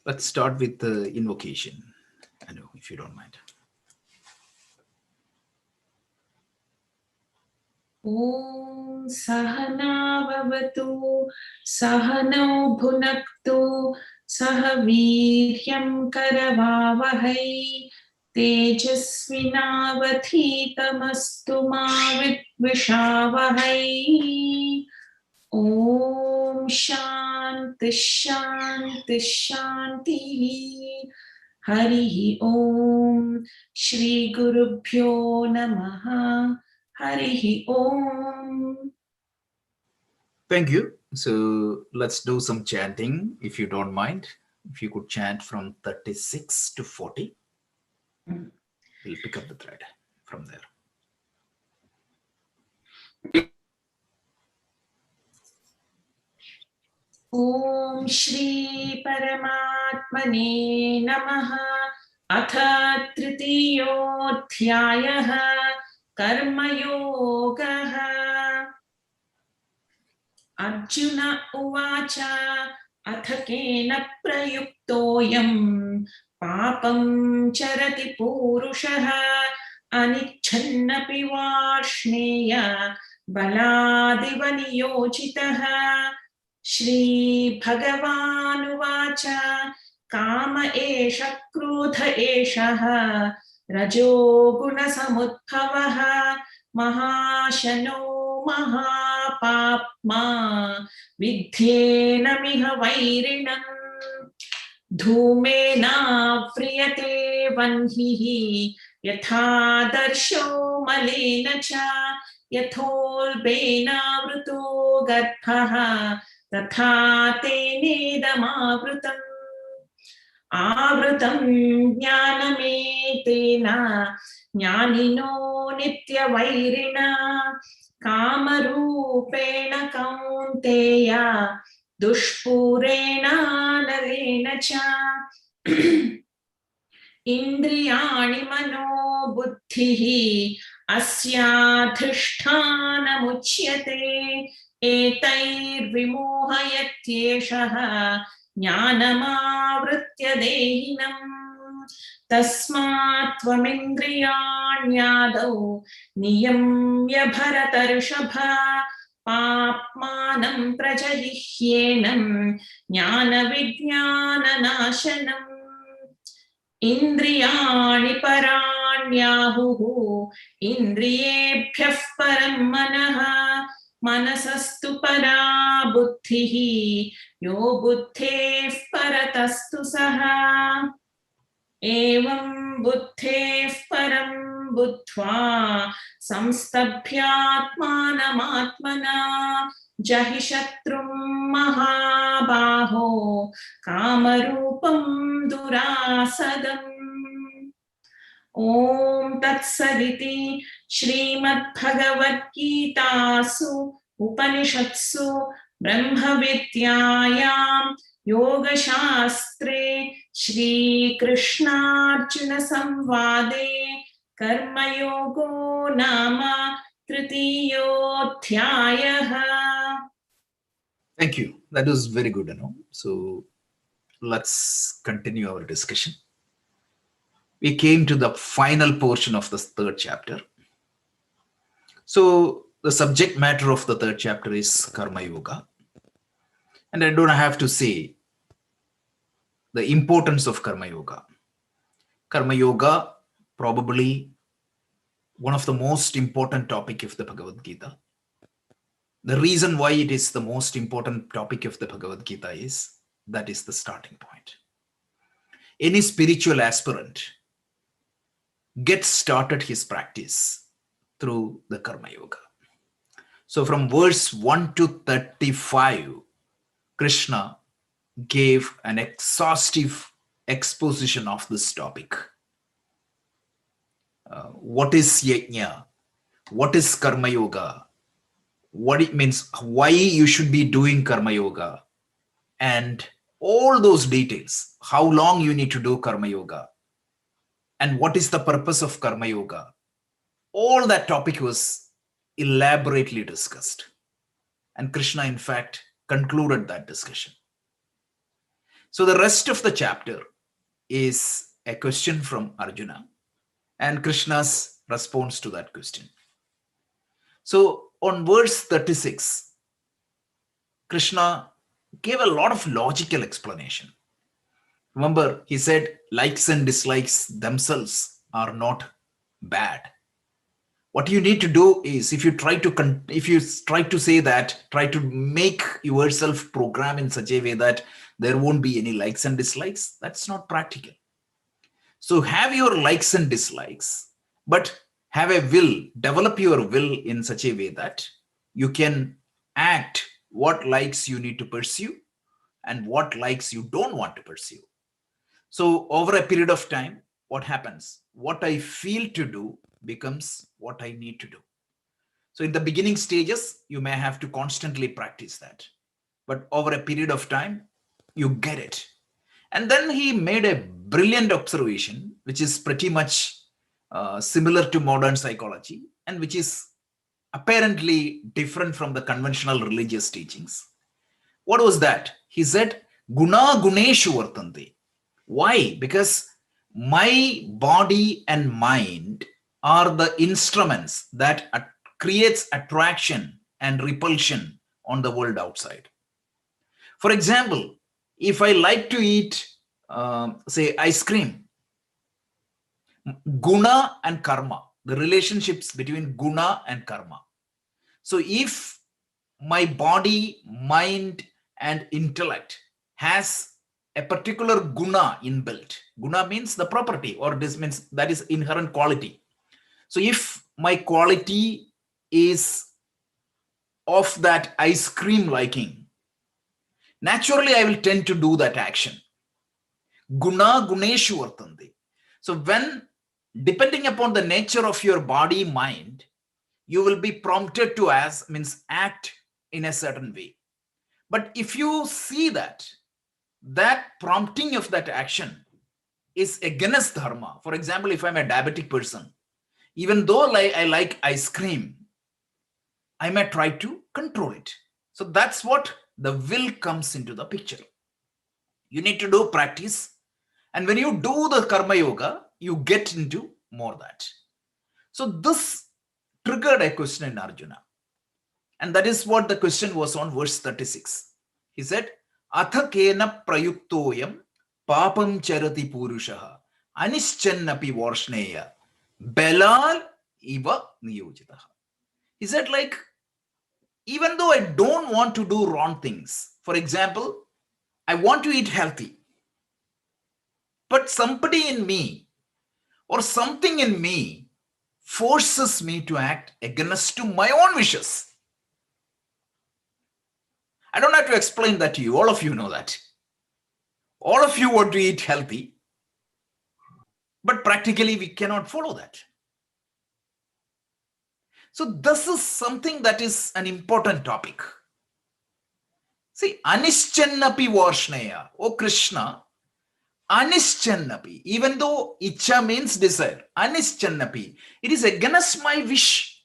Let's start with the invocation. I know, if you don't mind. Om Sahana Bhavatu Sahano Bhunaktu Sahaviryam Karavavahai Tejasvinavadhitamastu ma Vidvishavahai. Om Shanti Shanti Shanti. Harihi Om Shri Gurubhyo Namaha. Harihi Om. Thank you. So let's do some chanting, if you don't mind. If you could chant from 36 to 40, we'll pick up the thread from there. Om Shri Paramatmane Namaha. Atha Tritiyodhyayaha Karma Yogaha. Arjuna Uvacha Atha Kena Prayuktoyam Papam Charati Purushaha Anichannapi Varshneya Baladivani Yochitaha. Shri Bhagavan Uvacha Kama Esha Krodha Eshaha Rajo Guna Samudbhavaha Mahashano Mahapapma Vidhyena Miha Vairinam Dhumena Priyate Vanhihi Yatha Darsho Malena Cha Yatholbena Vruto Garbhaha Tatha Tenedamavrutam Avrutam Jnanametena Jnanino Nitya Vairina Kamarupena Kaunteya Dushpurena Narena Cha Indriyani Mano Buddhihi Asyadhisthanamuchyate Etair Vimohayatyeshaha Jnanamavritya Dehinam Tasmat Tvamindriyanyadau Niyamya Bharatarshabha Papmanam Prajahihyenam Jnana Vijnana Nashanam Indriyani Paranyahuhu Indriyebhyah Param Manaha Manasastu Para Buddhihi Yo Buddheh Paratastu Saha Evam Buddheh Param Buddhva Samstabhyatmanamatmana Jahi Shatrum Mahabaho Kamarupam Durasadam. Om Tatsaditi Srimad Bhagavad Gita Su Upanishatsu Brahma Vidyayam Yoga Shastre Shri Krishna Arjuna Samvade Karma Yogo Nama Tritiyodhyayaha. Thank you. That was very good, So let's continue our discussion. We came to the final portion of the third chapter. So the subject matter of the third chapter is Karma Yoga. And I don't have to say the importance of Karma Yoga. Karma Yoga, probably one of the most important topic of the Bhagavad Gita. The reason why it is the most important topic of the Bhagavad Gita is that is the starting point. Any spiritual aspirant gets started his practice through the Karma Yoga. So from verse 1 to 35, Krishna gave an exhaustive exposition of this topic. What is yajna? What is Karma Yoga? What it means, why you should be doing Karma Yoga, and all those details, how long you need to do Karma Yoga, and what is the purpose of Karma Yoga. All that topic was elaborately discussed. And Krishna, in fact, concluded that discussion. So the rest of the chapter is a question from Arjuna and Krishna's response to that question. So on verse 36, Krishna gave a lot of logical explanation. Remember, he said likes and dislikes themselves are not bad. What you need to do is, if you try to say that, try to make yourself program in such a way that there won't be any likes and dislikes, that's not practical. So have your likes and dislikes, but have a will, develop your will in such a way that you can act what likes you need to pursue and what likes you don't want to pursue. So over a period of time, what happens? What I feel to do becomes what I need to do. So in the beginning stages, you may have to constantly practice that. But over a period of time, you get it. And then he made a brilliant observation, which is pretty much similar to modern psychology, and which is apparently different from the conventional religious teachings. What was that? He said, Guna Guneshu Vartante. Why? Because my body and mind are the instruments that creates attraction and repulsion on the world outside. For example, if I like to eat, say, ice cream, guna and karma, the relationships between guna and karma. So if my body, mind, and intellect has a particular guna inbuilt, guna means the property, or this means that is inherent quality. So if my quality is of that ice cream liking, naturally I will tend to do that action. Guna guneshu vartante. So when, depending upon the nature of your body, mind, you will be prompted to act in a certain way. But if you see that prompting of that action is against dharma, for example, if I'm a diabetic person, even though I like ice cream, I may try to control it. So that's what the will comes into the picture. You need to do practice. And when you do the karma yoga, you get into more that. So this triggered a question in Arjuna. And that is what the question was on verse 36. He said, Atha kena prayuktoyam papam charati purushaha anischannapi varshneya belal iva niyojitaha. He said, like, even though I don't want to do wrong things, for example, I want to eat healthy, but somebody in me or something in me forces me to act against to my own wishes. I don't have to explain that to you. All of you know that. All of you want to eat healthy, but practically we cannot follow that. So this is something that is an important topic. See, Anischannapi Varshneya, O Krishna, Anischannapi, even though Icha means desire, Anischannapi, it is against my wish.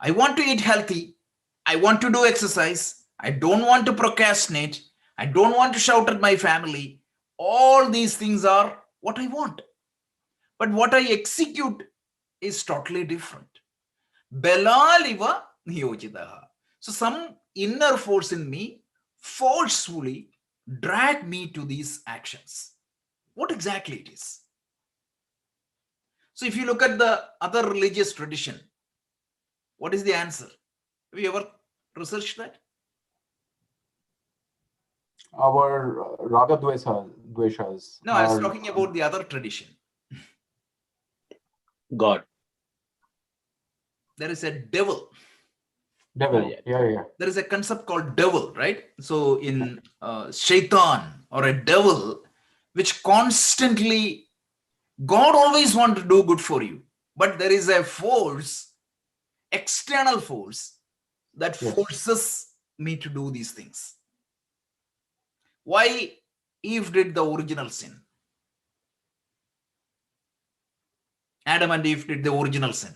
I want to eat healthy. I want to do exercise. I don't want to procrastinate. I don't want to shout at my family. All these things are what I want. But what I execute is totally different. Belaliva niyojitaha. So some inner force in me forcefully drag me to these actions. What exactly it is? So if you look at the other religious tradition, what is the answer? Have you ever researched that? Our raga dveshas. No, I was talking about the other tradition. God. There is a devil. Devil. Yeah. There is a concept called devil, right? So in shaitan, or a devil, which constantly, God always wants to do good for you, but there is a force, external force, that forces me to do these things. Why Eve did the original sin? Adam and Eve did the original sin.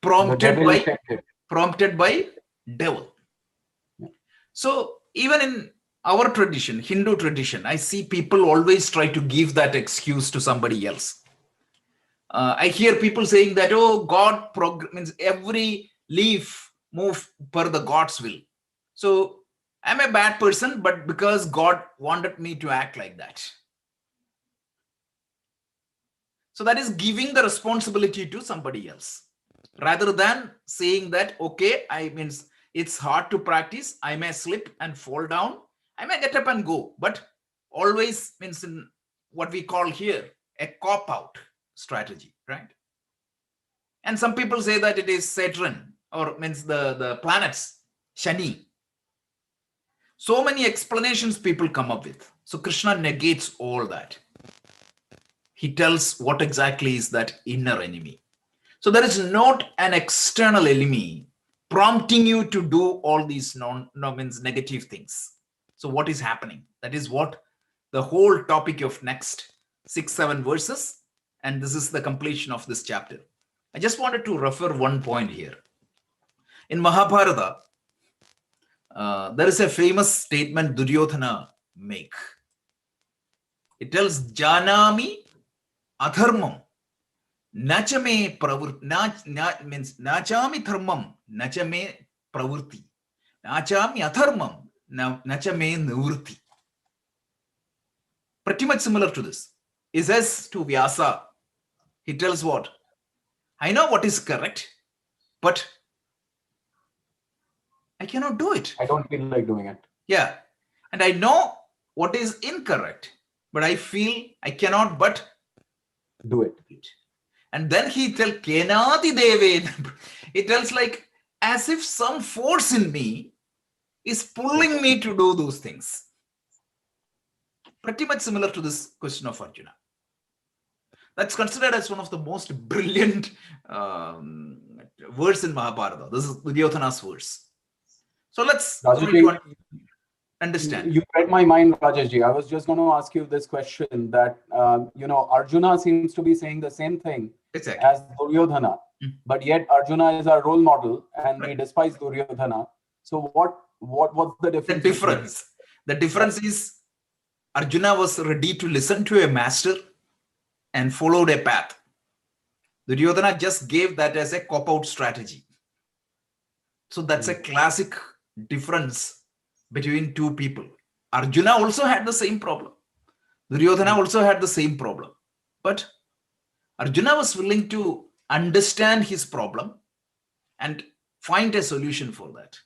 Prompted by devil. So even in our tradition, Hindu tradition, I see people always try to give that excuse to somebody else. I hear people saying that, oh, God means every leaf move per the God's will. So I'm a bad person, but because God wanted me to act like that. So that is giving the responsibility to somebody else, rather than saying that, okay, means it's hard to practice. I may slip and fall down. I may get up and go, but always means in what we call here a cop-out strategy, right? And some people say that it is Saturn, or means the planets, Shani. So many explanations people come up with. So Krishna negates all that. He tells what exactly is that inner enemy. So there is not an external enemy prompting you to do all these means negative things. So what is happening? That is what the whole topic of next 6-7 verses, and this is the completion of this chapter. I just wanted to refer one point here. In Mahabharata, there is a famous statement Duryodhana make. It tells, Janami adharmam nachame pravurti, means nachami dharmam nachame pravurti, nachami adharmam nachame nivurti. Pretty much similar to this. He says to Vyasa, he tells what? I know what is correct, but I cannot do it. I don't feel like doing it. Yeah. And I know what is incorrect, but I feel I cannot but Do it. And then he tells, Kenati Deve. It tells like as if some force in me is pulling me to do those things. Pretty much similar to this question of Arjuna. That's considered as one of the most brilliant verse in Mahabharata. This is Duryodhana's verse. So let's understand. You read my mind, Rajeshji. I was just going to ask you this question that, Arjuna seems to be saying the same thing Exactly. as Duryodhana, but yet Arjuna is our role model and we Right. despise Duryodhana. So what's the difference? The difference is Arjuna was ready to listen to a master and followed a path. Duryodhana just gave that as a cop-out strategy. So that's a classic difference between two people. Arjuna also had the same problem. Duryodhana also had the same problem. But Arjuna was willing to understand his problem and find a solution for that.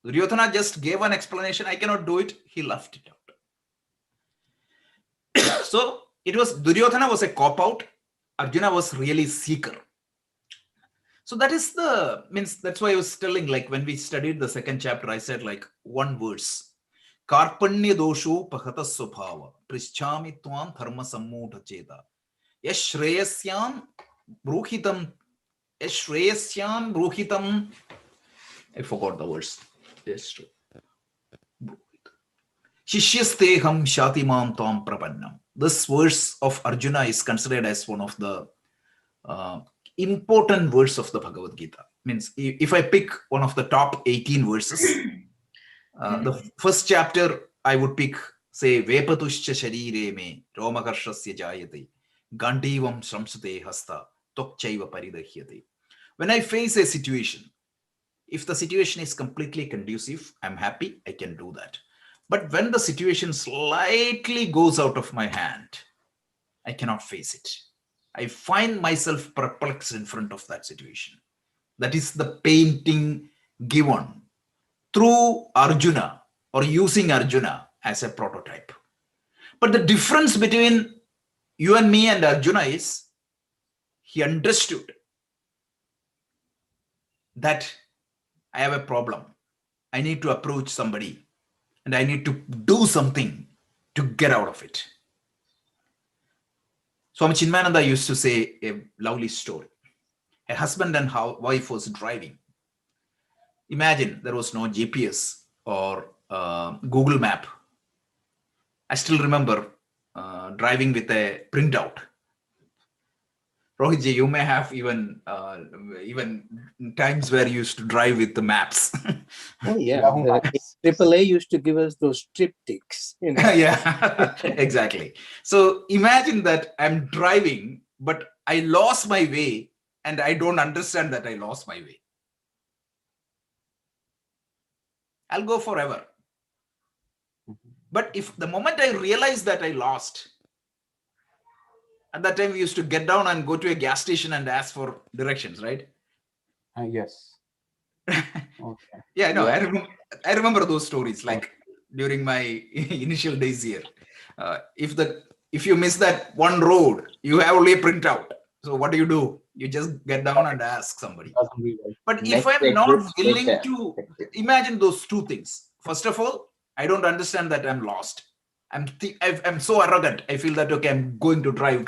Duryodhana just gave an explanation, I cannot do it, he left it out. So it was, Duryodhana was a cop-out, Arjuna was really seeker. So that is that's why I was telling, like when we studied the second chapter, I said like one verse. Karpanya dosho pahata subhava prischami tvam dharma sammudha cheta yashreyasyan bruhitam I forgot the verse. Yes, true. Shishyasteham shatimam tvam prapannam. This verse of Arjuna is considered as one of the important verse of the Bhagavad Gita. Means if I pick one of the top 18 verses, the first chapter I would pick, say, Vepatuscha sharire me romakarshasya jayate gandivam shamsute hasta tokchaiva paridahyate. When I face a situation, if the situation is completely conducive, I'm happy, I can do that. But when the situation slightly goes out of my hand, I cannot face it. I find myself perplexed in front of that situation. That is the painting given through Arjuna, or using Arjuna as a prototype. But the difference between you and me and Arjuna is he understood that I have a problem. I need to approach somebody and I need to do something to get out of it. Swami Chinmayananda used to say a lovely story. A husband and wife was driving. Imagine there was no GPS or Google map. I still remember driving with a printout. Rohitji, you may have even times where you used to drive with the maps. Oh yeah, Yahoo the Maps. AAA used to give us those triptychs. Yeah, exactly. So imagine that I'm driving, but I lost my way and I don't understand that I lost my way. I'll go forever. But if the moment I realize that I lost, at that time we used to get down and go to a gas station and ask for directions, right? Yes. Okay. Yeah, I know. Yeah. I remember those stories, like during my initial days here. If you miss that one road, you have only a printout. So what do? You just get down and ask somebody. Doesn't be right. But if Next I'm not exit, straight willing there. to imagine those two things, first of all, I don't understand that I'm lost. I'm so arrogant. I feel that, okay, I'm going to drive.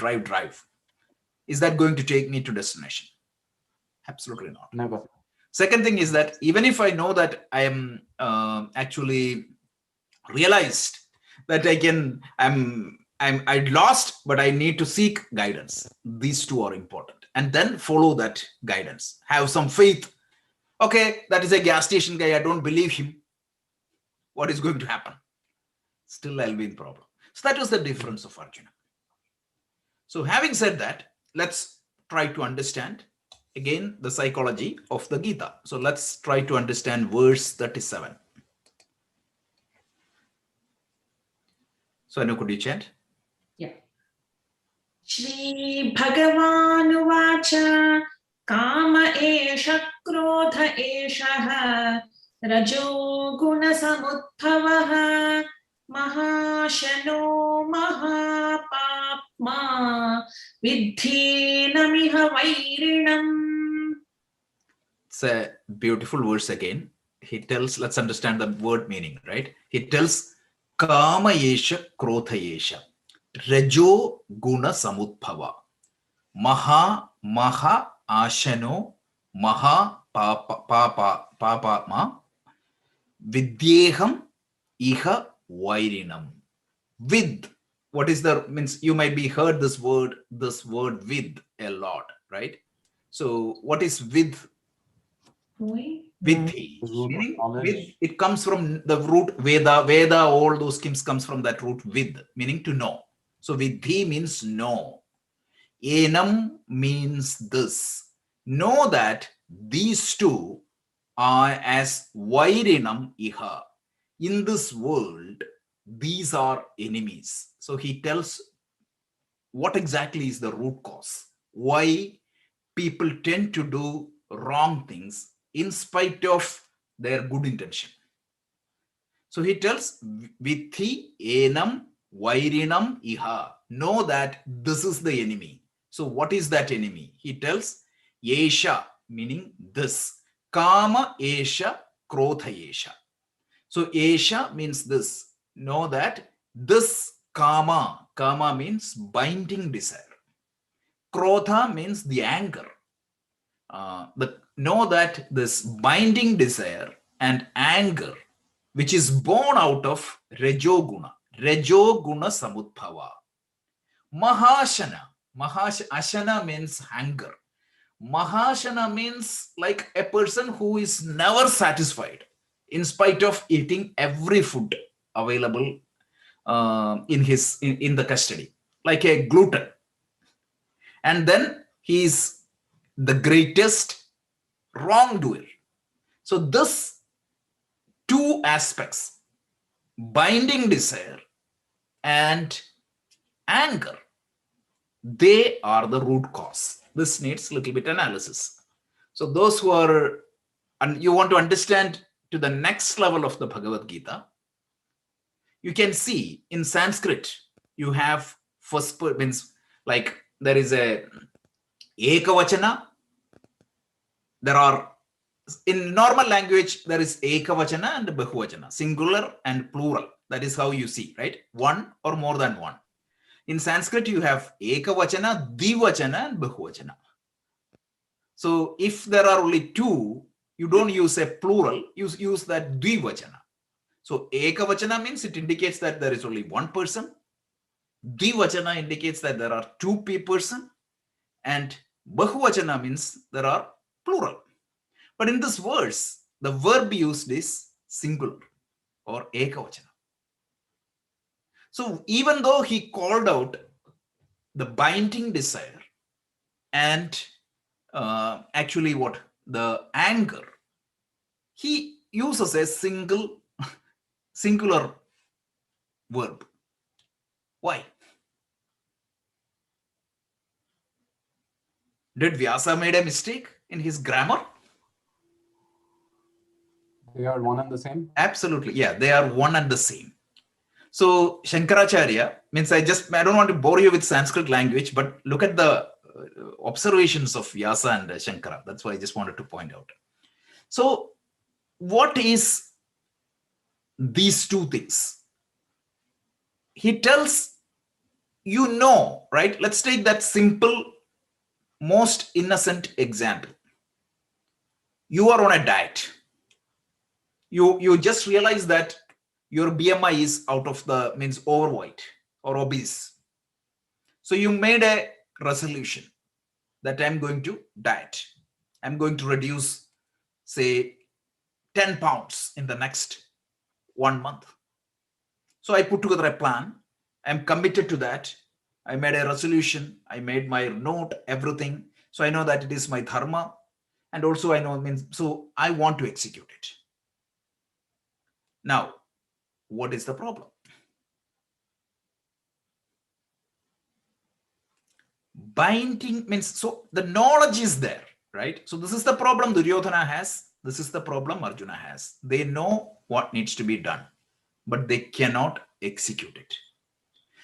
Is that going to take me to destination? Absolutely not. Never. Second thing is that even if I know that I am actually realized that I lost, but I need to seek guidance. These two are important. And then follow that guidance. Have some faith. Okay, that is a gas station guy. I don't believe him. What is going to happen? Still, I'll be in problem. So that was the difference of Arjuna. So having said that, let's try to understand again the psychology of the Gita. So let's try to understand verse 37. So Anu, could you chant? Yeah. Shri Bhagavan Kama esha krodha esha rajo guna samudbhavaha mahashano mahapapma vidhi namiha vairinam. It's a beautiful verse again. He tells, let's understand the word meaning, right? He tells, Kama yesha krodha yesha rajo guna samudbhava maha ashano maha papa ma vidyeham iha vairinam. With, what is the means? You might be heard this word with a lot, right? So what is with? Vidhi, meaning with, it comes from the root Veda, all those schemes comes from that root with, meaning to know. So vidhi means know. Enam means this. Know that these two are as vairinam iha. In this world, these are enemies. So he tells what exactly is the root cause. Why people tend to do wrong things in spite of their good intention. So he tells, Vithi enam vairinam iha. Know that this is the enemy. So what is that enemy? He tells, Yesha, meaning this. Kama esha krodha yesha. So esha means this. Know that this kama means binding desire. Krodha means the anger. Know that this binding desire and anger, which is born out of rajoguna samudbhava. Ashana means anger. Mahashana means like a person who is never satisfied in spite of eating every food available in the custody, like a glutton. And then he is the greatest wrongdoer. So this two aspects, binding desire and anger, they are the root cause. This needs a little bit analysis. So those who are, and you want to understand to the next level of the Bhagavad Gita, you can see in Sanskrit, you have first means like there is a ekavachana. There are, in normal language, there is ekavachana and bahuvachana, singular and plural. That is how you see, right? One or more than one. In Sanskrit, you have ekavachana, dvivachana, and bahuvachana. So if there are only two, you don't use a plural, you use that dvivachana. So ekavachana means it indicates that there is only one person. Dvivachana indicates that there are two persons. and Bahuvachana means there are plural. But in this verse, the verb used is singular or ekavachana. So even though he called out the binding desire and actually what? The anger, he uses a singular verb. Why? Did Vyasa made a mistake in his grammar? They are one and the same. Absolutely. Yeah, they are one and the same. So Shankaracharya means I don't want to bore you with Sanskrit language, but look at the observations of Vyasa and Shankara. That's why I just wanted to point out. So what is these two things? He tells right? Let's take that simple, most innocent example. You are on a diet. You just realize that your BMI is out of means overweight or obese. So you made a resolution that I'm going to diet. I'm going to reduce, say, 10 pounds in the next 1 month. So I put together a plan. I'm committed to that. I made a resolution. I made my note, everything. So I know that it is my dharma. And also I know, so I want to execute it. Now, what is the problem? Binding means, so the knowledge is there, right? So this is the problem Duryodhana has. This is the problem Arjuna has. They know what needs to be done, but they cannot execute it.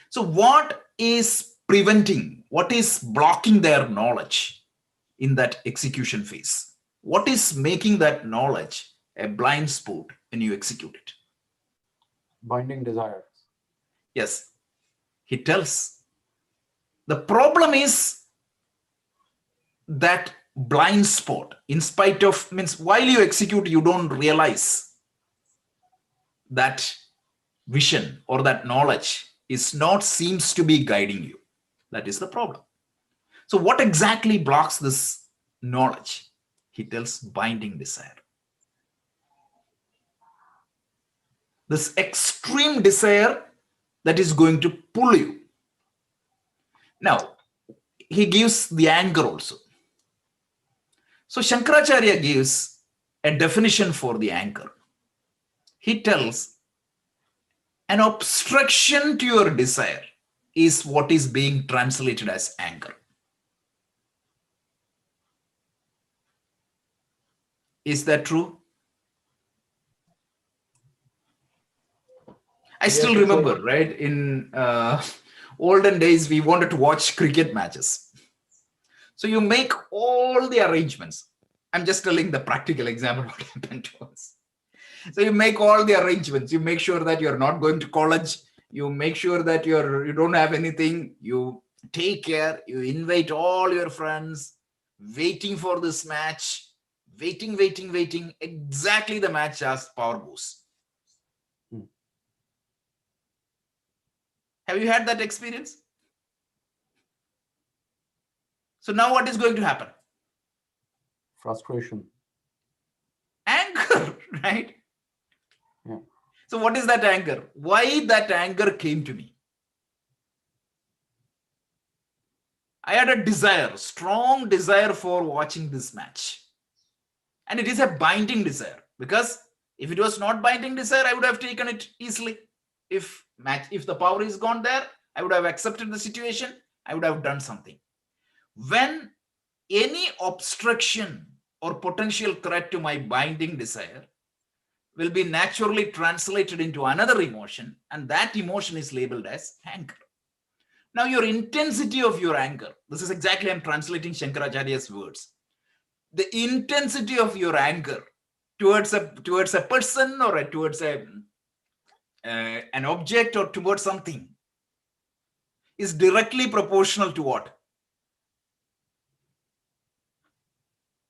So what is preventing, what is blocking their knowledge in that execution phase? What is making that knowledge a blind spot when you execute it? Binding desires. Yes, he tells. The problem is that blind spot, in spite of, means while you execute, you don't realize that vision or that knowledge seems to be guiding you. That is the problem. So what exactly blocks this knowledge? He tells binding desire. This extreme desire that is going to pull you. Now, he gives the anger also. So Shankaracharya gives a definition for the anger. He tells an obstruction to your desire is what is being translated as anger. Is that true? I still remember, right? In olden days, we wanted to watch cricket matches. So you make all the arrangements. I'm just telling the practical example what happened to us. So you make all the arrangements. You make sure that you're not going to college. You make sure that you don't have anything. You take care. You invite all your friends, waiting for this match, waiting. Exactly the match as power goes. Have you had that experience? So now what is going to happen? Frustration. Anger, right? Yeah. So what is that anger? Why that anger came to me? I had a desire, strong desire for watching this match. And it is a binding desire, because if it was not binding desire, I would have taken it easily. If the power is gone there, I would have accepted the situation. I would have done something. When any obstruction or potential threat to my binding desire will be naturally translated into another emotion, and that emotion is labeled as anger. Now, your intensity of your anger, this is exactly, I'm translating Shankaracharya's words. The intensity of your anger towards a person or towards an object or towards something is directly proportional to what?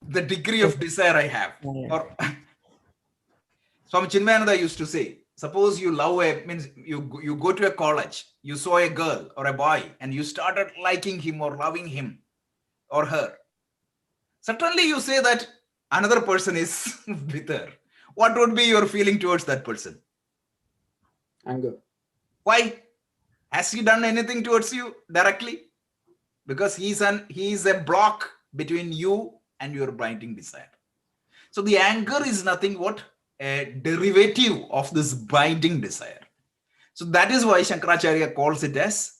The degree of desire I have. Or Swami Chinmayananda used to say, suppose you love means you go to a college, you saw a girl or a boy and you started liking him or loving him. or her. Certainly you say that another person is with her. What would be your feeling towards that person? Anger. Why? Has he done anything towards you directly? Because he is a block between you and your binding desire. So the anger is nothing but a derivative of this binding desire. So that is why Shankaracharya calls it as,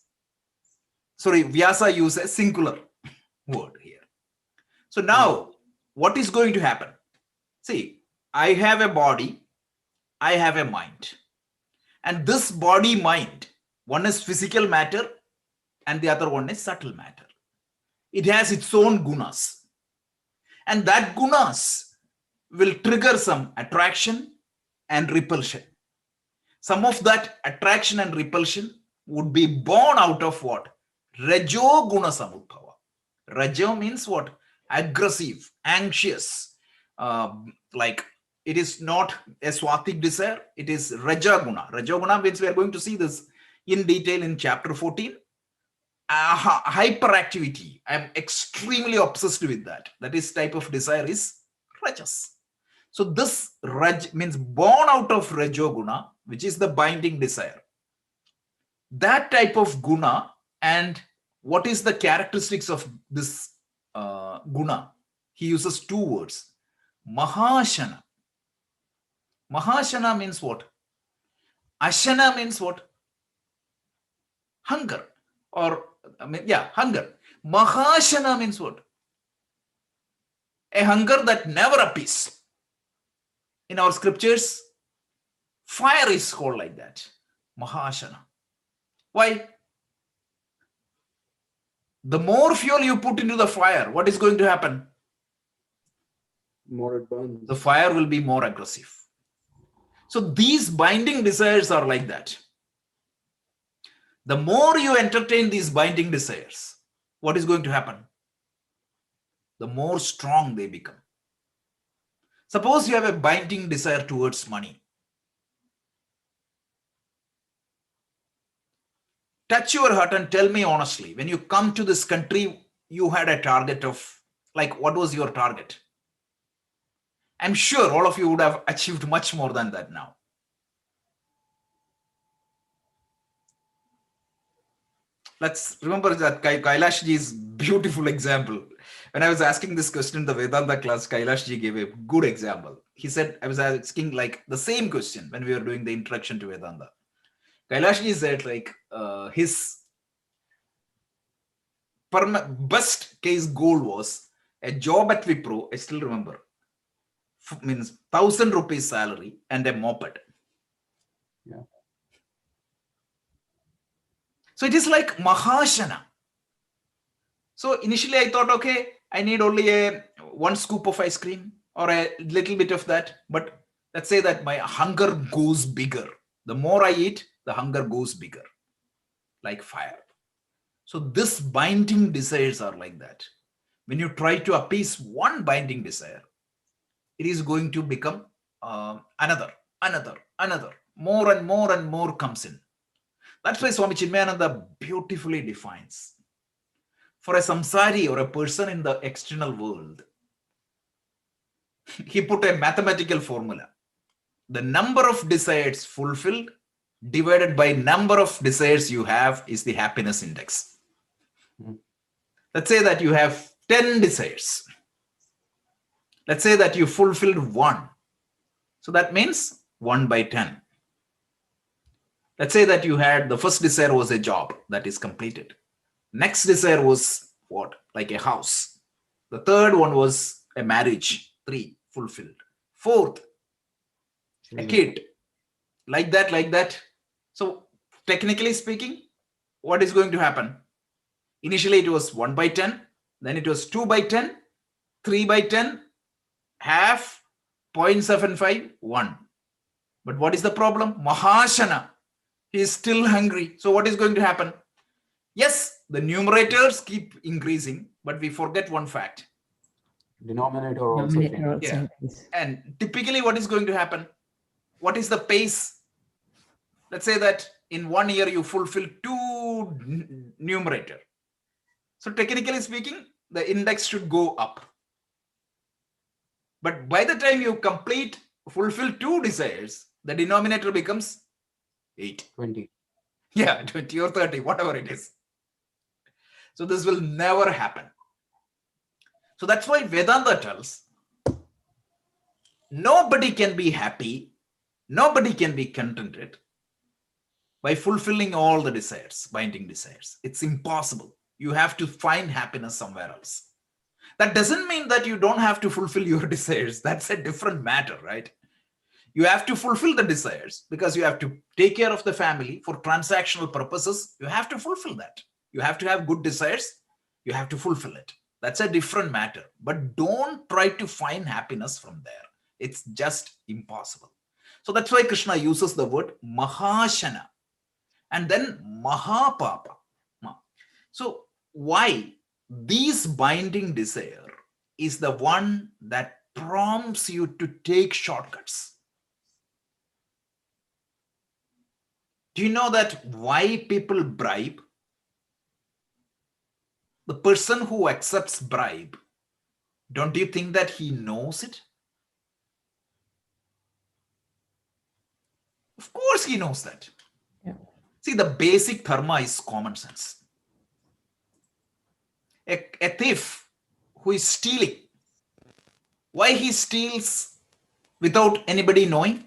Vyasa uses a singular word here. So now, what is going to happen? See, I have a body, I have a mind. And this body, mind, one is physical matter and the other one is subtle matter. It has its own gunas. And that gunas will trigger some attraction and repulsion. Some of that attraction and repulsion would be born out of what? Rajo guna samudbhava. Rajo means what? Aggressive, anxious. Like it is not a swatik desire, it is Raja guna. Raja guna means we are going to see this in detail in chapter 14. Hyperactivity. I am extremely obsessed with that. That is type of desire is Rajas. So this Raj means born out of Rajoguna, which is the binding desire. That type of guna, and what is the characteristics of this guna? He uses two words. Mahashana. Mahashana means what? Ashana means what? Hunger. Or, hunger. Mahashana means what? A hunger that never appears. In our scriptures, fire is called like that. Mahashana. Why? The more fuel you put into the fire, what is going to happen? More it burns. The fire will be more aggressive. So these binding desires are like that. The more you entertain these binding desires, what is going to happen? The more strong they become. Suppose you have a binding desire towards money. Touch your heart and tell me honestly, when you come to this country, you had a target of, like, what was your target? I'm sure all of you would have achieved much more than that now. Let's remember that Kailashji's beautiful example. When I was asking this question in the Vedanta class, Kailashji gave a good example. He said, I was asking like the same question when we were doing the introduction to Vedanta. Kailashji said like his best case goal was a job at Wipro, I still remember, means 1,000 rupees salary and a moped. Yeah. So it is like Mahashana. So initially I thought, okay, I need only one scoop of ice cream or a little bit of that. But let's say that my hunger goes bigger. The more I eat, the hunger goes bigger, like fire. So this binding desires are like that. When you try to appease one binding desire, it is going to become another. More and more comes in. That's why Swami Chinmayananda beautifully defines. For a samsari or a person in the external world, he put a mathematical formula. The number of desires fulfilled divided by number of desires you have is the happiness index. Let's say that you have 10 desires. Let's say that you fulfilled 1. So that means 1 by 10. Let's say that you had, the first desire was a job that is completed. Next desire was what? Like a house. The third one was a marriage. 3 fulfilled. Fourth, a kid. Like that. So technically speaking, what is going to happen? Initially it was 1 by 10. Then it was 2 by 10, 3 by 10, half, 0.75, 1. But what is the problem? Mahashana. He is still hungry. So what is going to happen? Yes, the numerators keep increasing, but we forget one fact. Denominator also changes. Yeah. And typically what is going to happen? What is the pace? Let's say that in 1 year you fulfill 2 numerator. So technically speaking, the index should go up. But by the time you fulfill 2 desires, the denominator becomes 8. 20. Yeah, 20 or 30, whatever it is. So this will never happen. So that's why Vedanta tells nobody can be happy, nobody can be contented by fulfilling all the desires, binding desires. It's impossible. You have to find happiness somewhere else. That doesn't mean that you don't have to fulfill your desires. That's a different matter, right? You have to fulfill the desires because you have to take care of the family for transactional purposes. You have to fulfill that. You have to have good desires. You have to fulfill it. That's a different matter. But don't try to find happiness from there. It's just impossible. So that's why Krishna uses the word Mahashana and then Mahapapa. So why this binding desire is the one that prompts you to take shortcuts. Do you know that why people bribe? The person who accepts bribe, don't you think that he knows it? Of course he knows that. Yeah. See, the basic dharma is common sense. A thief who is stealing, why he steals without anybody knowing?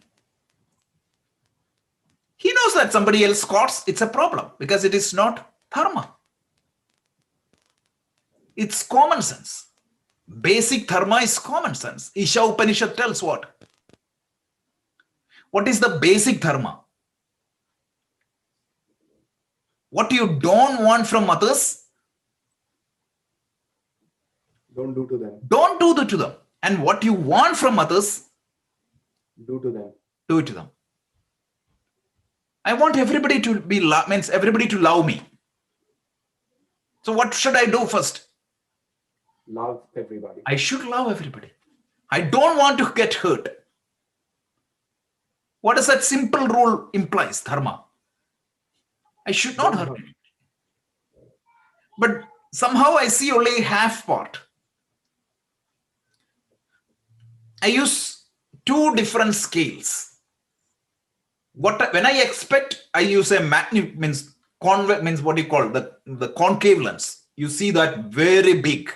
He knows that somebody else caught, it's a problem because it is not dharma. It's common sense. Basic dharma is common sense. Isha Upanishad tells what? What is the basic dharma? What you don't want from others, Don't do to them. don't do that to them. And what you want from others, Do to them. do it to them. I want everybody to be means everybody to love me. So what should I do first? Love everybody. I should love everybody. I don't want to get hurt. What does that simple rule implies? Dharma. I should not hurt anybody. But somehow I see only half part. I use 2 different scales. When I expect, I use a means what do you call the concave lens. You see that very big.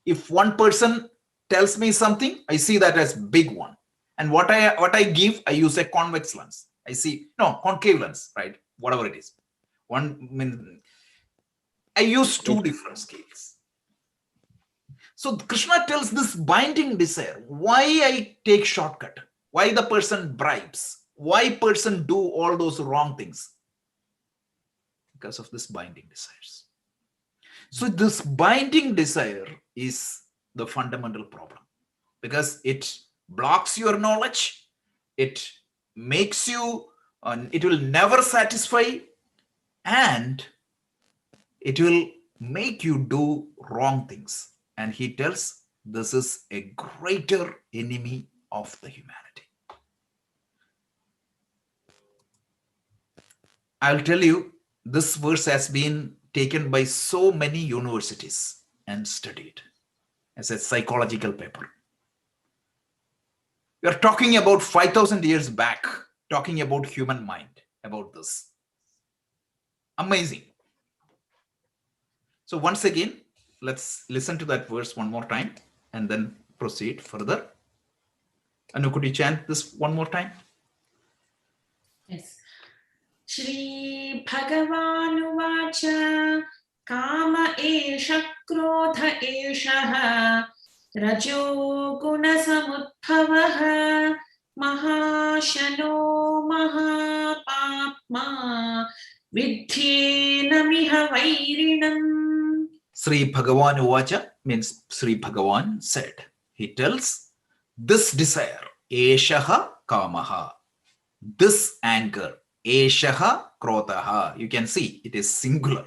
If one person tells me something, I see that as big one. And what I give, I use a convex lens. I see concave lens, right? Whatever it is. I use 2 different scales. So Krishna tells this binding desire, why I take shortcut, why the person bribes, why person do all those wrong things, because of this binding desires. So this binding desire is the fundamental problem because it blocks your knowledge, it makes you, it will never satisfy, and it will make you do wrong things. And he tells this is a greater enemy of the humanity. I'll tell you, this verse has been taken by so many universities and studied as a psychological paper. We are talking about 5,000 years back, talking about human mind, about this. Amazing. So once again, let's listen to that verse one more time and then proceed further. Anu, could you chant this one more time? Yes. Shri Bhagavanuvacha Kama Esha Krodha Esha Rajo Guna Samudbhavaha Mahashano Mahapapma Vidhyena Miha Vairinam. Sri Bhagavan Uvacha means Sri Bhagavan said. He tells this desire, Eshaha Kamaha, this anger, Eshaha Krotaha. You can see it is singular,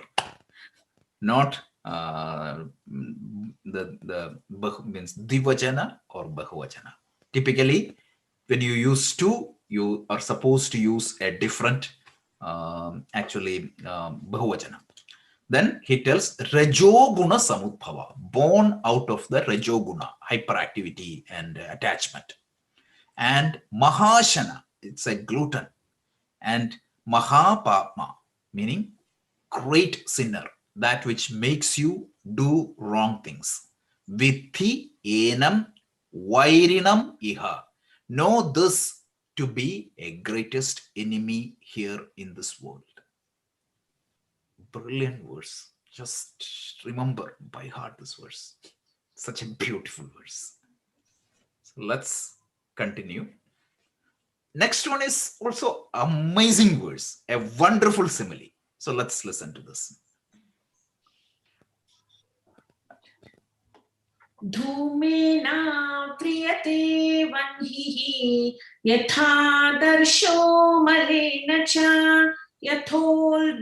not the means Divajana or Bahuvajana. Typically, when you use 2, you are supposed to use a different Bahuvajana. Then he tells Rajoguna Samudbhava, born out of the Rajoguna, hyperactivity and attachment. And Mahashana, it's a glutton. And Mahapapma, meaning great sinner, that which makes you do wrong things. Vithi enam vairinam iha. Know this to be a greatest enemy here in this world. Brilliant verse. Just remember by heart this verse. Such a beautiful verse. So let's continue. Next one is also amazing verse, a wonderful simile. So let's listen to this. Dhumena priyate vanhihi yatha darsho malena cha yathol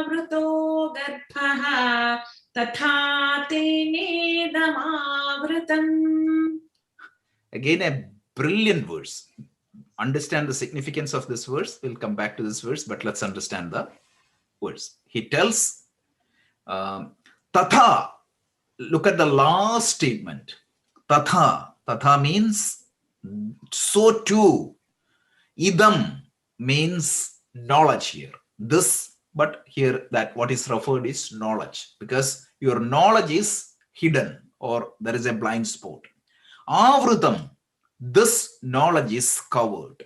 vruto garbhaha tatha tene damavritam. Again, a brilliant verse. Understand the significance of this verse. We'll come back to this verse, but let's understand the verse. He tells Tatha. Look at the last statement. Tatha. Tatha means so too. Idam means knowledge here. This, but here that what is referred is knowledge, because your knowledge is hidden or there is a blind spot. Avrutam, this knowledge is covered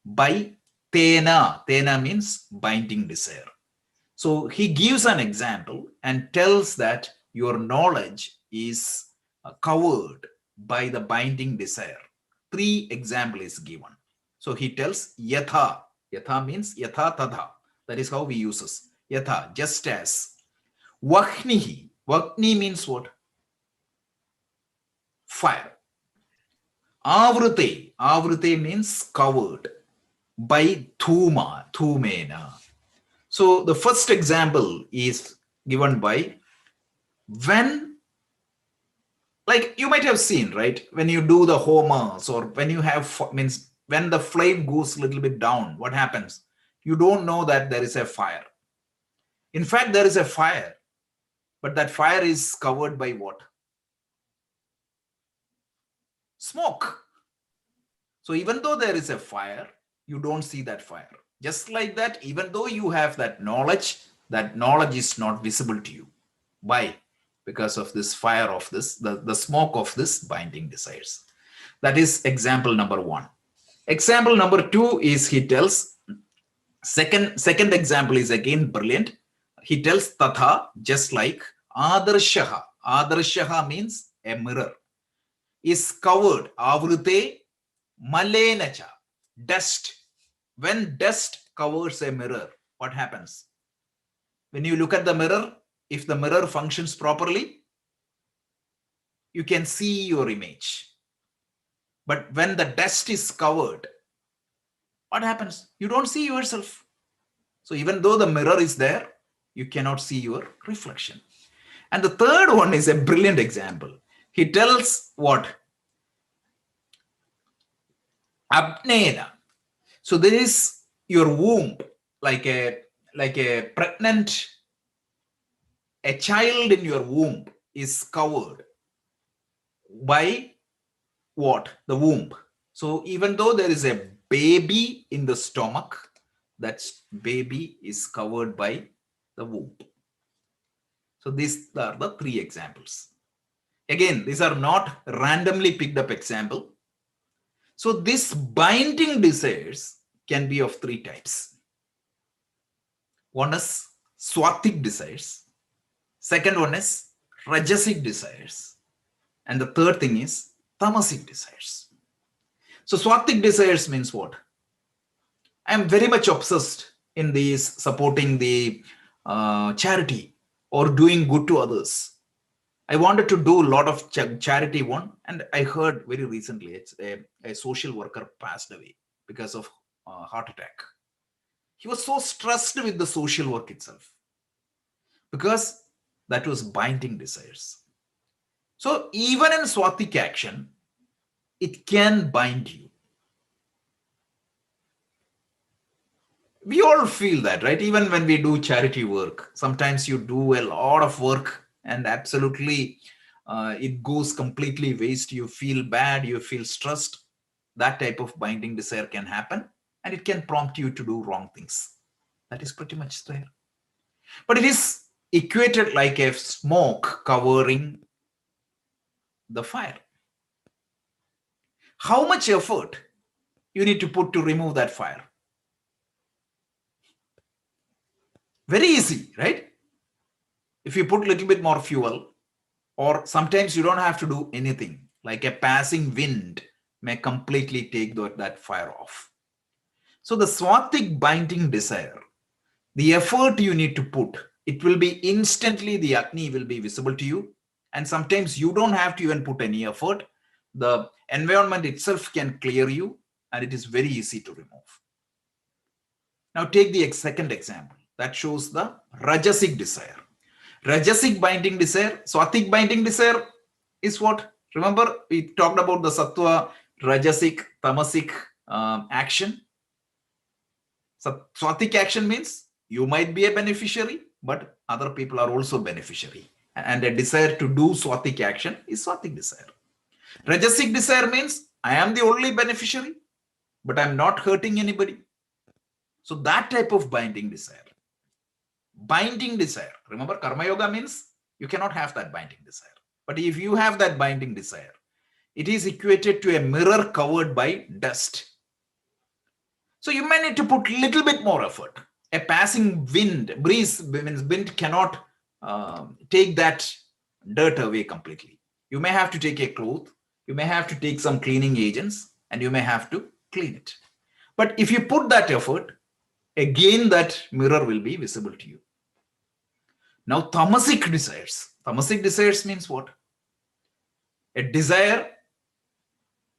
by tena. Tena means binding desire. So he gives an example and tells that your knowledge is covered by the binding desire. 3 examples is given. So he tells yatha. Yatha means yatha tadha. That is how we use this. Yatha, just as. Vahnihi. Vahni means what? Fire. Avrute. Avrute means covered by thuma. Thumena. So the first example is given by when, like you might have seen, right? When you do the homers or when you have, means when the flame goes a little bit down, what happens? You don't know that there is a fire. In fact, there is a fire, but that fire is covered by what? Smoke. So even though there is a fire, you don't see that fire. Just like that, even though you have that knowledge is not visible to you. Why? Because of this fire of this, the smoke of this binding desires. That is example number 1. Example number 2 is he tells, second example is again brilliant. He tells tatha, just like adarshaha. Adarshaha means a mirror. Is covered, avrute malenacha, dust. When dust covers a mirror, what happens? When you look at the mirror, if the mirror functions properly, you can see your image. But when the dust is covered, what happens? You don't see yourself. So even though the mirror is there, you cannot see your reflection. And the third one is a brilliant example. He tells what? Apnena. So there is your womb, like a pregnant, a child in your womb is covered by what? The womb. So even though there is a baby in the stomach, that baby is covered by the womb. So these are the 3 examples. Again, these are not randomly picked up example. So this binding desires can be of 3 types. One is swatic desires. Second one is rajasic desires. And the third thing is tamasic desires. So swatic desires means what? I am very much obsessed in these supporting the charity or doing good to others. I wanted to do a lot of charity one, and I heard very recently it's a social worker passed away because of heart attack. He was so stressed with the social work itself because that was binding desires. So even in swatic action, it can bind you. we all feel that, right? Even when we do charity work, sometimes you do a lot of work and absolutely it goes completely waste. You feel bad, you feel stressed. That type of binding desire can happen, and it can prompt you to do wrong things. That is pretty much there. But it is equated like a smoke covering the fire. How much effort you need to put to remove that fire? Very easy, right? If you put a little bit more fuel, or sometimes you don't have to do anything, like a passing wind may completely take that fire off. So the swatic binding desire, the effort you need to put, it will be instantly, the Agni will be visible to you. And sometimes you don't have to even put any effort. The environment itself can clear you, and it is very easy to remove. Now take the second example. That shows the Rajasic desire. Rajasic binding desire, Swatic binding desire is what? Remember, we talked about the Sattva, Rajasic, Tamasic action. So Swatic action means you might be a beneficiary, but other people are also beneficiary. And a desire to do Swatic action is Swatic desire. Rajasic desire means I am the only beneficiary, but I'm not hurting anybody. So that type of binding desire. Binding desire. Remember, Karma Yoga means you cannot have that binding desire. But if you have that binding desire, it is equated to a mirror covered by dust. So you may need to put a little bit more effort. A passing wind, breeze means wind cannot take that dirt away completely. You may have to take a cloth, you may have to take some cleaning agents, and you may have to clean it. But if you put that effort, again that mirror will be visible to you. Now tamasic desires. Tamasic desires means what? A desire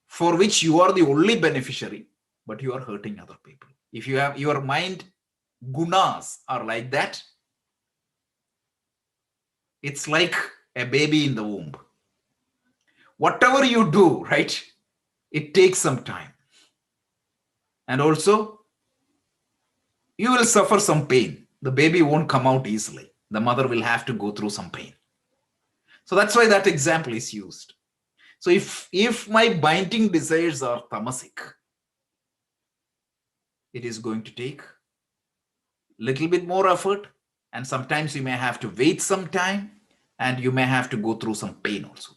for which you are the only beneficiary, but you are hurting other people. If you have your mind, gunas are like that. It's like a baby in the womb. Whatever you do, right, it takes some time. And also, you will suffer some pain. The baby won't come out easily. The mother will have to go through some pain. So that's why that example is used. So if my binding desires are tamasic, it is going to take a little bit more effort, and sometimes you may have to wait some time, and you may have to go through some pain also.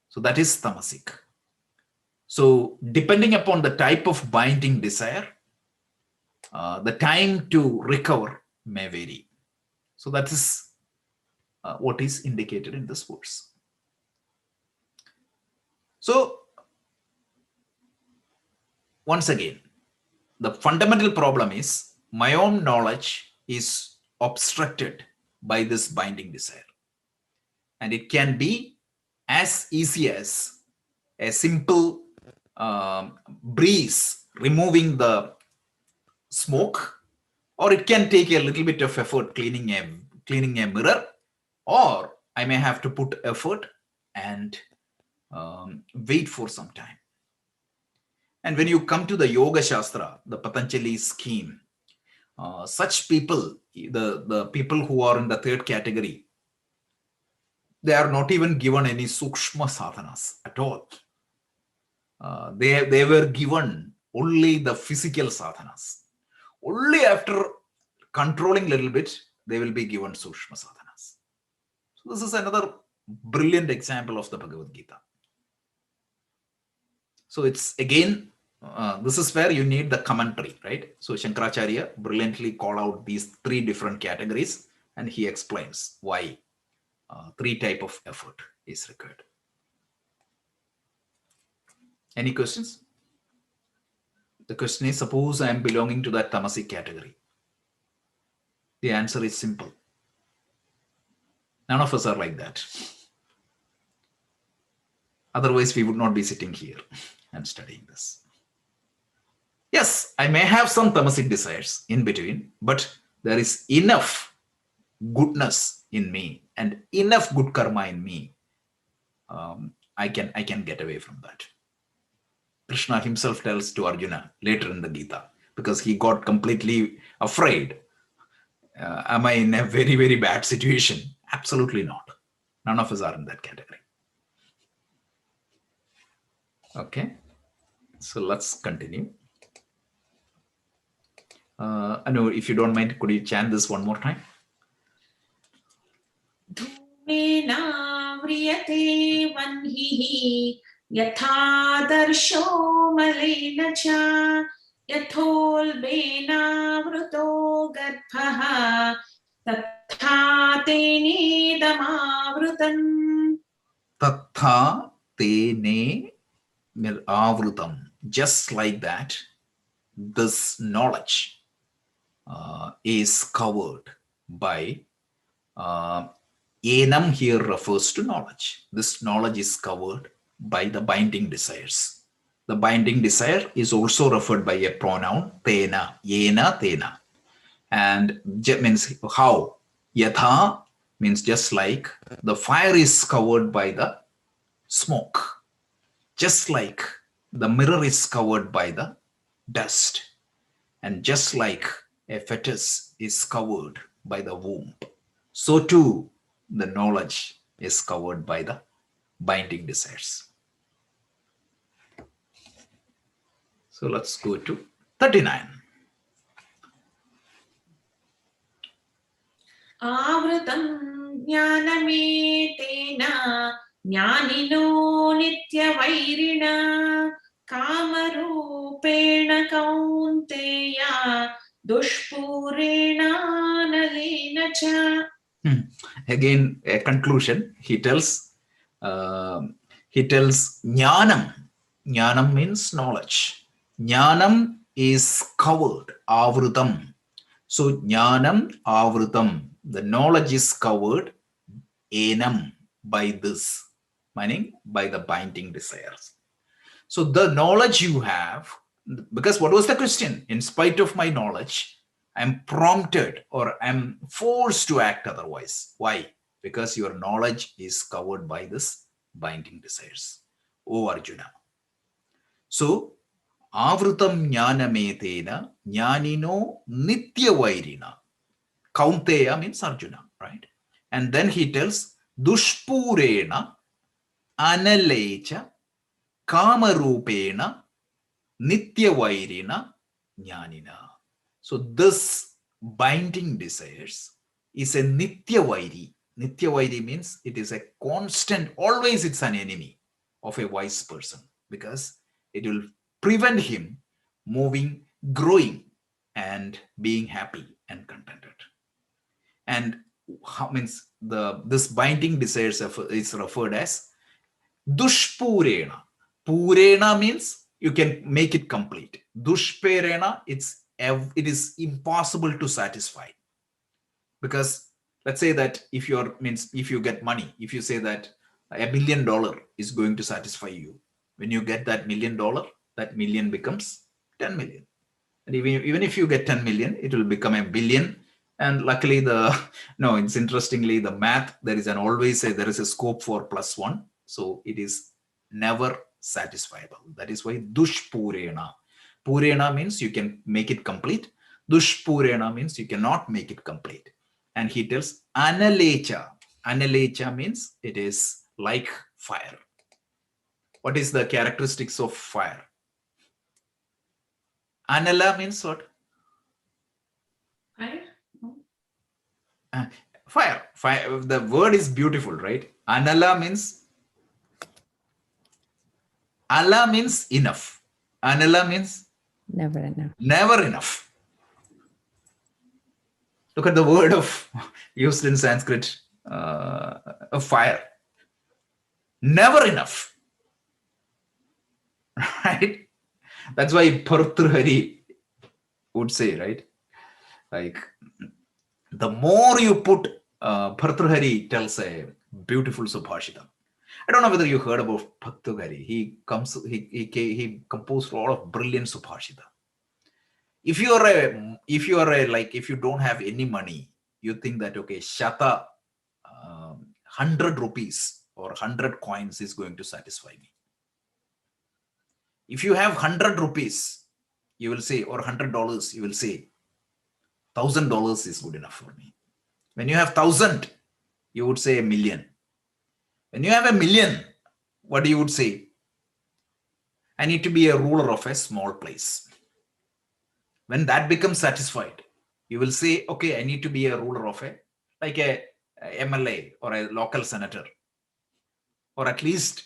So that is tamasic. So depending upon the type of binding desire, the time to recover may vary. So that is what is indicated in this verse. So once again, the fundamental problem is my own knowledge is obstructed by this binding desire. And it can be as easy as a simple breeze removing the smoke, or it can take a little bit of effort cleaning a mirror, or I may have to put effort and wait for some time. And when you come to the Yoga Shastra, the Patanjali scheme, such people, the people who are in the third category, they are not even given any sukshma sadhanas at all. They were given only the physical sadhanas. Only after controlling a little bit, they will be given sukshma sadhanas. So this is another brilliant example of the Bhagavad Gita. So it's again, this is where you need the commentary, right? So Shankaracharya brilliantly called out these three different categories, and he explains why three type of effort is required. Any questions? The question is, suppose I am belonging to that tamasic category. The answer is simple. None of us are like that. Otherwise, we would not be sitting here and studying this. Yes, I may have some tamasic desires in between, but there is enough goodness in me and enough good karma in me. I can get away from that. Krishna himself tells to Arjuna later in the Gita, because he got completely afraid. Am I in a very, very bad situation? Absolutely not. None of us are in that category. Okay, so let's continue. Anu, if you don't mind, could you chant this one more time? Dhumena vriyate vanhihi yatha darsho malena cha yathol vruto garbhaha tatha tene damavrutam. Tatha tene avrutam. Just like that, this knowledge is covered by enam. Here refers to knowledge. This knowledge is covered by the binding desires. The binding desire is also referred by a pronoun tena, yena, tena, and means how. Yatha means just like the fire is covered by the smoke, just like the mirror is covered by the dust, and just like a fetus is covered by the womb, so too the knowledge is covered by the binding desires. So let's go to 39. Avrutam jnanametena jnanino nityavairina kamarupena kaunteya dushpurena nalena cha. Again, a conclusion. He tells jnanam. Jnanam means knowledge. Jnanam is covered. Avrutam. So jnanam avrutam. The knowledge is covered. Enam, by this, meaning by the binding desires. So the knowledge you have, because what was the question? In spite of my knowledge, I'm prompted or I'm forced to act otherwise. Why? Because your knowledge is covered by this binding desires. O Arjuna. So, avrutam jnanametena jnanino nityavairina. Kaunteya means Arjuna, right? And then he tells dushpurena analecha kamarupena nityavairina jnanina. So this binding desires is a nityavairi. Nityavairi means it is a constant, always it's an enemy of a wise person, because it will prevent him moving, growing, and being happy and contented. And means this binding desires is referred as dushpurena. Purena means you can make it complete. Dushperena, it is impossible to satisfy, because let's say that if you get money, if you say that $1 million is going to satisfy you, when you get that $1 million, that million becomes 10 million, and even if you get 10 million, it will become a billion. And luckily it's interestingly the math, there is a scope for +1, so it is never satisfiable. That is why dushpurena. Purena means you can make it complete. Dushpurena means you cannot make it complete. And he tells analecha. Analecha means it is like fire. What is the characteristics of fire? Anala means what? Fire. Fire. The word is beautiful, right? Anala means Allah means enough. Anala means Never enough. never enough. Look at the word of used in Sanskrit of fire. Never enough. Right? That's why Bhartrhari would say, right? Like, the more you put, Bhartrhari tells a beautiful Subhashitam. I don't know whether you heard about Bhartrhari. He composed a lot of brilliant Subhashita. If you don't have any money, you think that, okay, Shata, 100 rupees or 100 coins is going to satisfy me. If you have 100 rupees, you will say, or $100, you will say, $1,000 is good enough for me. When you have 1,000, you would say a million. When you have a million, what do you would say? I need to be a ruler of a small place. When that becomes satisfied, you will say, okay, I need to be a ruler of a MLA or a local senator, or at least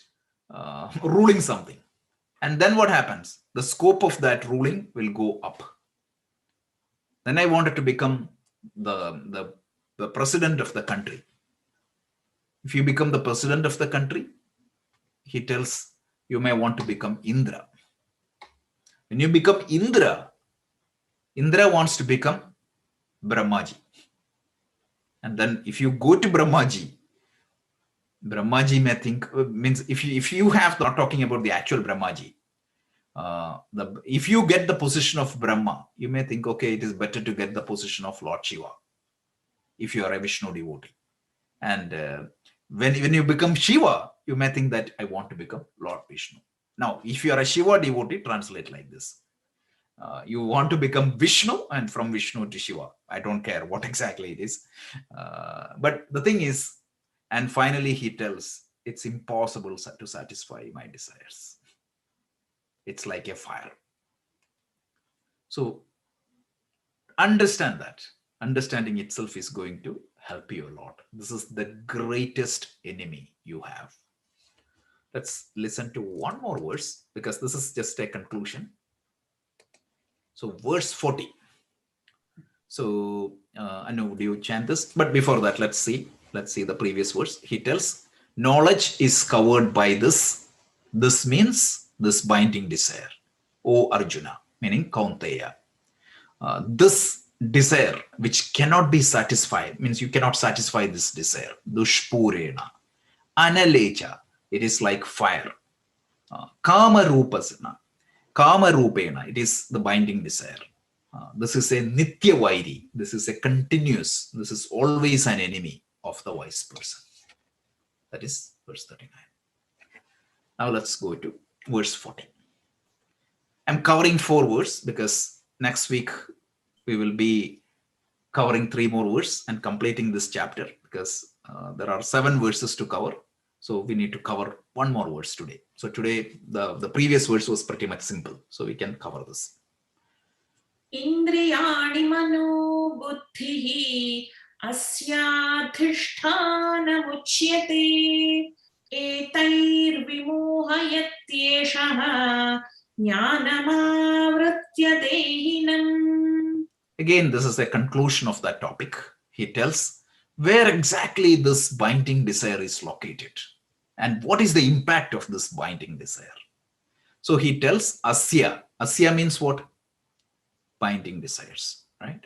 ruling something. And then what happens? The scope of that ruling will go up. Then I wanted to become the president of the country. If you become the president of the country, he tells you may want to become Indra. When you become Indra, Indra wants to become Brahmaji. And then if you go to Brahmaji may think, means if you have, not talking about the actual Brahmaji, if you get the position of Brahma, you may think, okay, it is better to get the position of Lord Shiva, if you are a Vishnu devotee. And when you become Shiva, you may think that I want to become Lord Vishnu. Now, if you are a Shiva devotee, translate like this. You want to become Vishnu, and from Vishnu to Shiva. I don't care what exactly it is. But the thing is, and finally he tells, it's impossible to satisfy my desires. It's like a fire. So understand that. Understanding itself is going to help you a lot. This is the greatest enemy you have. Let's listen to one more verse, because this is just a conclusion. So verse 40. So I know, do you chant this? But before that, let's see the previous verse. He tells, knowledge is covered by this. This means this binding desire. O Arjuna, meaning Kaunteya. This desire which cannot be satisfied, means you cannot satisfy this desire. Dushpurena. Analecha. It is like fire. Kama rupasana. Kama rupena. It is the binding desire. This is a nitya vairi. This is a continuous. This is always an enemy of the wise person. That is verse 39. Now let's go to verse 40. I'm covering 4 verses because next week we will be covering 3 more verses and completing this chapter, because there are 7 verses to cover. So we need to cover 1 more verse today. So today the previous verse was pretty much simple. So we can cover this. Indriyani mano buddhihi asyadhishthanamuchyate etair vimohayatyeshaha jnanamavritya dehinam. Again, this is a conclusion of that topic. He tells where exactly this binding desire is located and what is the impact of this binding desire. So he tells asya. Asya means what? Binding desires, right?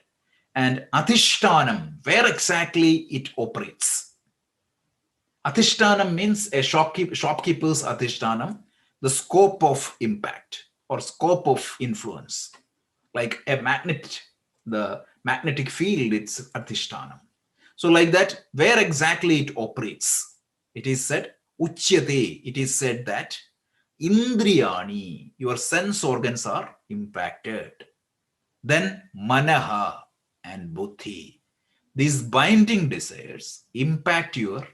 And atishtanam, where exactly it operates. Atishtanam means a shopkeeper's atishtanam, the scope of impact or scope of influence. Like a magnet, the magnetic field, it's atishtanam. So like that, where exactly it operates, it is said, uchyate, it is said that indriyani, your sense organs are impacted. Then manaha and buddhi. These binding desires impact your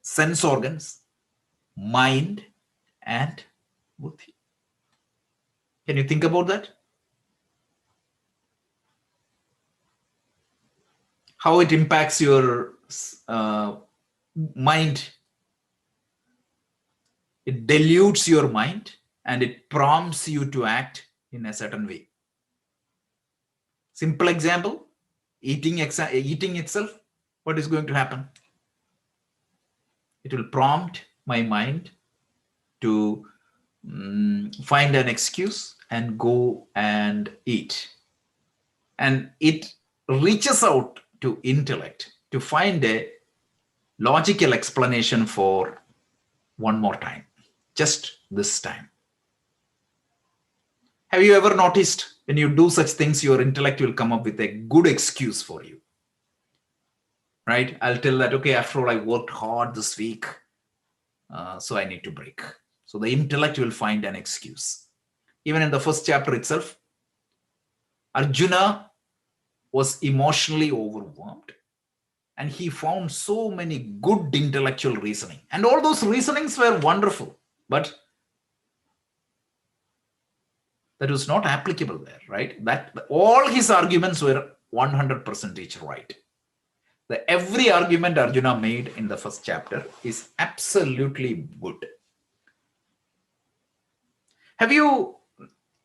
sense organs, mind, and buddhi. Can you think about that? How it impacts your mind. It dilutes your mind and it prompts you to act in a certain way. Simple example, eating itself, what is going to happen? It will prompt my mind to find an excuse and go and eat. And it reaches out to intellect to find a logical explanation for one more time, just this time. Have you ever noticed when you do such things, your intellect will come up with a good excuse for you, right? I'll tell that, okay, after all, I worked hard this week, so I need to break. So the intellect will find an excuse. Even in the first chapter itself, Arjuna was emotionally overwhelmed and he found so many good intellectual reasoning. And all those reasonings were wonderful, but that was not applicable there, right? That all his arguments were 100% each right. Every argument Arjuna made in the first chapter is absolutely good. Have you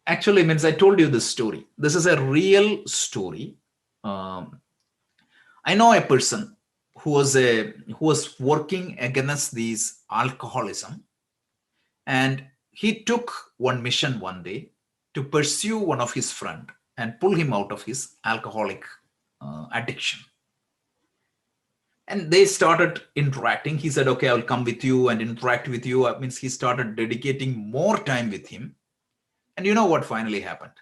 actually, means I told you this story. This is a real story. I know a person who was working against these alcoholism, and he took one mission one day to pursue one of his friend and pull him out of his alcoholic addiction. And they started interacting. He said, okay, I'll come with you and interact with you. That means he started dedicating more time with him. And you know what finally happened?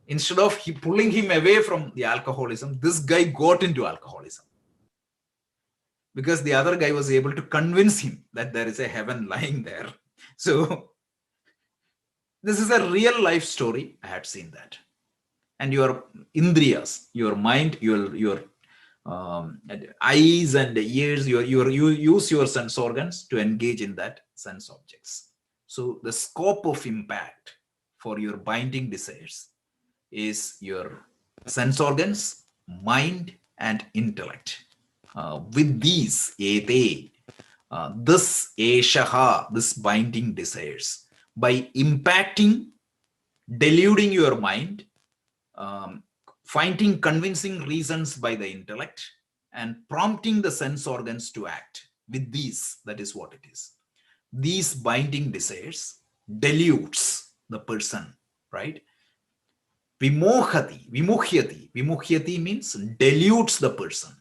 Instead of pulling him away from the alcoholism, this guy got into alcoholism. Because the other guy was able to convince him that there is a heaven lying there. So this is a real life story. I had seen that. And your indriyas, your mind, your eyes and ears, you use your sense organs to engage in that sense objects. So the scope of impact for your binding desires is your sense organs, mind, and intellect. With these, this eshaha, this binding desires, by impacting, deluding your mind, finding convincing reasons by the intellect, and prompting the sense organs to act. With these, that is what it is. These binding desires deludes the person, right? Vimuhyati means deludes the person.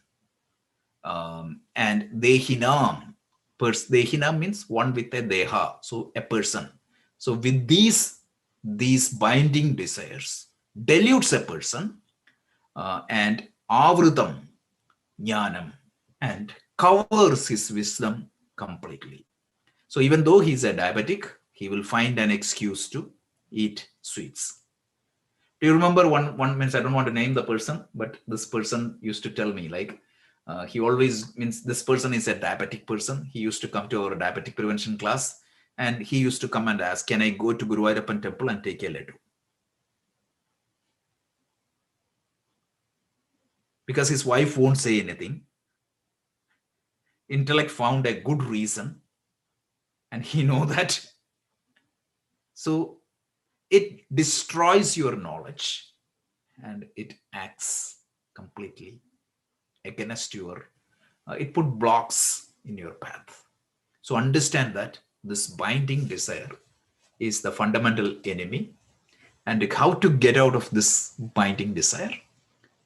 And dehinam means one with a deha, so a person. So with these binding desires deludes a person, and avrutam jnanam, and covers his wisdom completely. So even though he's a diabetic, he will find an excuse to eat sweets. Do you remember one means, I don't want to name the person, but this person used to tell me, like, he always, means this person is a diabetic person. He used to come to our diabetic prevention class, and he used to come and ask, can I go to Guruvayurappan temple and take a laddu? Because his wife won't say anything. Intellect found a good reason, and he know that. So it destroys your knowledge and it acts completely against your, it put blocks in your path. So understand that this binding desire is the fundamental enemy, and how to get out of this binding desire,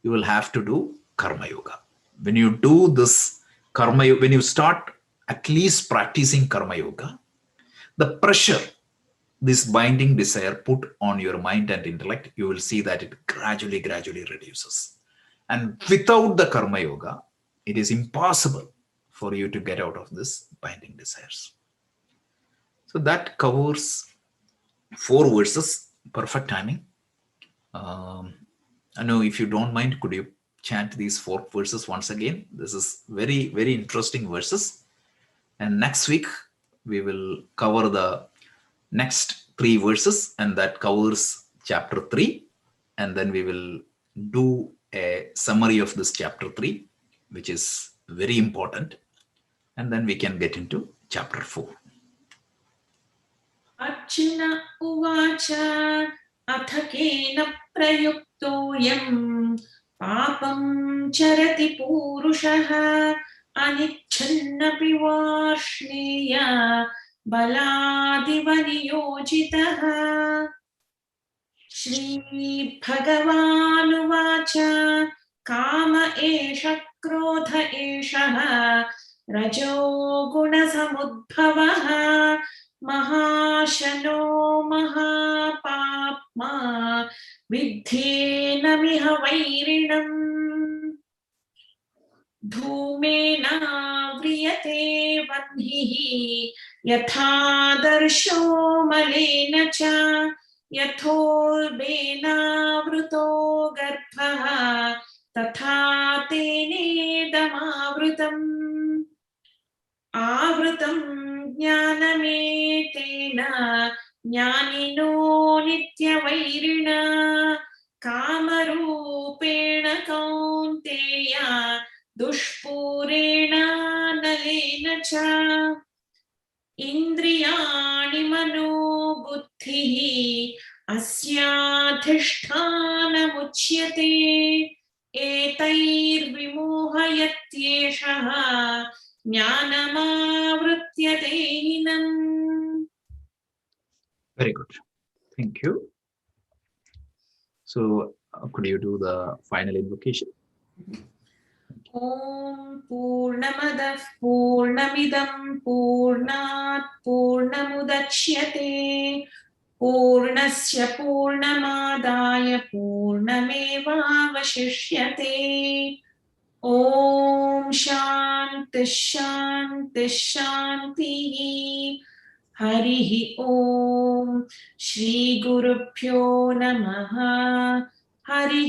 you will have to do karma yoga. When you do this karma, when you start at least practicing karma yoga, the pressure this binding desire put on your mind and intellect, you will see that it gradually reduces. And without the karma yoga, it is impossible for you to get out of this binding desires. So that covers 4 verses, perfect timing. I know, if you don't mind, could you chant these 4 verses once again? This is very interesting verses. And next week, we will cover the next 3 verses, and that covers chapter 3. And then we will do a summary of this chapter 3, which is very important. And then we can get into chapter 4. Arjuna uvacha athakena prayuktoyam papam charati purushaha anichannapi varshneya baladivaniyochitaha. Shri Bhagavanuvacha kama esha krodha esha rajo guna samudbhavaha mahashano mahapapma viddhena miha vairinam dhumena vriyate vanhihi यथादर्शो मलेन च यथोल्बेनावृतो गर्भः तथा तेनेदमावृतम् आवृतं ज्ञानमेतेन ज्ञानिनो नित्यवैरिणा कामरूपेण कौन्तेय दुष्पूरेण नलेन च इन्द्रियाणि मनो बुद्धिः अस्याधिष्ठानमुच्यते एतैर्विमोहयत्येषः ज्ञानमावृत्य देहिनम्. Very good. Thank you. So, could you do the final invocation? Om Purnamadah Purnamidam Purnat Purnamudachyate Purnasya Purnamadaya Purnamevavashishyate. Om Shanti Shanti Shanti. Harihi Om Shri Gurubhyo Namaha. Harihi